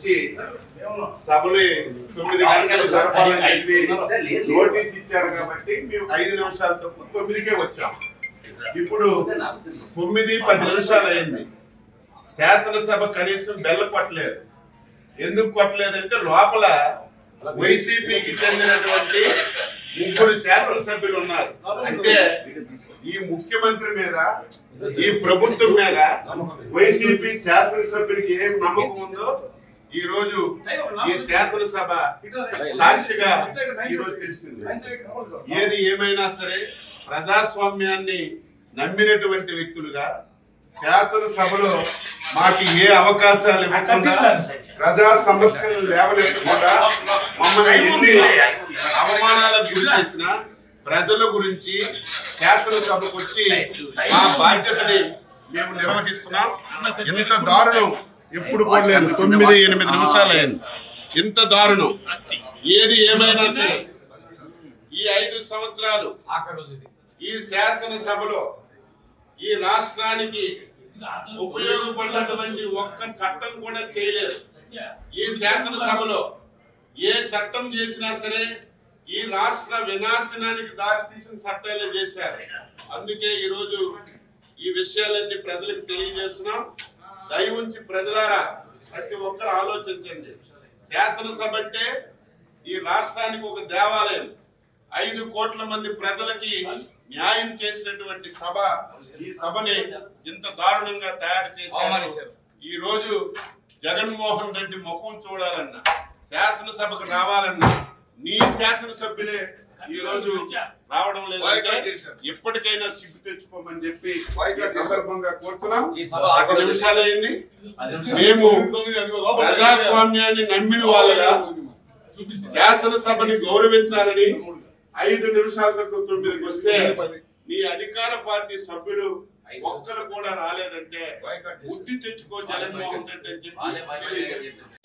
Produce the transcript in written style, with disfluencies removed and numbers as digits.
వచ్చి సభలు 9 గంటలు జరపాలని చెప్పి నోటీస్ ఇచ్చారు కాబట్టి మేము 5 నిమిషాలతో 9కే వచ్చాం. ఇప్పుడు 9-10 నిమిషాలు అయింది. శాసనసభ కనీసం బెల్ల కొట్టలేదు. ఎందుకు కొట్టలేదంటే లోపల వైసీపీకి చెందినటువంటి 3 శాసనసభ్యులు ఉన్నారు. అంటే ఈ ముఖ్యమంత్రి మీద, ఈ ప్రభుత్వం మీద వైసీపీ శాసనసభ్యుడికి ఏం నమ్మకం ఉందో ఈ రోజు ఈ శాసనసభ సాక్షిగా ఈ రోజు తెలిసింది. ఏది ఏమైనా సరే ప్రజాస్వామ్యాన్ని నమ్మినటువంటి వ్యక్తులుగా శాసనసభలో మాకు ఏ అవకాశాలు ఇవ్వకుండా, ప్రజా సమస్యలు లేవనెత్తకుండా, మమ్మల్ని ఎన్ని అవమానాలకు గురి చేసిన ప్రజల గురించి శాసనసభకు వచ్చి మా బాధ్యతని మేము నిర్వహిస్తున్నాం. ఇంత దారుణం ఎప్పుడు కూడా లేదు. 9-8 నిమిషాలు అయింది. ఇంత దారుణం ఏది ఏమైనా సరే ఈ 5 సంవత్సరాలు ఈ శాసనసభలో ఈ రాష్ట్రానికి ఉపయోగపడినటువంటి ఒక్క చట్టం కూడా చేయలేదు. ఈ శాసనసభలో ఏ చట్టం చేసినా సరే ఈ రాష్ట్ర వినాశనానికి దారి తీసిన చట్టాలే చేశారు. అందుకే ఈ రోజు ఈ విషయాలన్నీ ప్రజలకు తెలియజేస్తున్నాం. దయ ఉంచి ప్రజలారా ప్రతి ఒక్కరు ఆలోచించండి. శాసనసభ అంటే ఈ రాష్ట్రానికి ఒక దేవాలయం. 5 కోట్ల మంది ప్రజలకి న్యాయం చేసినటువంటి సభ. ఈ సభని ఇంత దారుణంగా తయారు చేశారు. ఈ రోజు జగన్మోహన్ రెడ్డి ముఖం చూడాలన్నా, శాసనసభకు రావాలన్నా నీ శాసనసభ్యులే ఈ రోజు రావడం లేదు. ఎప్పటికైనా సిగ్గు తెచ్చుకోమని చెప్పి సందర్భంగా కోరుతున్నాం. 10 నిమిషాలు అయింది. మేము ప్రజాస్వామ్యాన్ని నమ్మిన వాళ్ళగా శాసనసభని గౌరవించాలని 5 నిమిషాలకు 9కి వస్తే నీ అధికార పార్టీ సభ్యులు ఒక్కరు కూడా రాలేదంటే బుద్ధి తెచ్చుకో జగన్మోహన్ రెడ్డి అని చెప్పి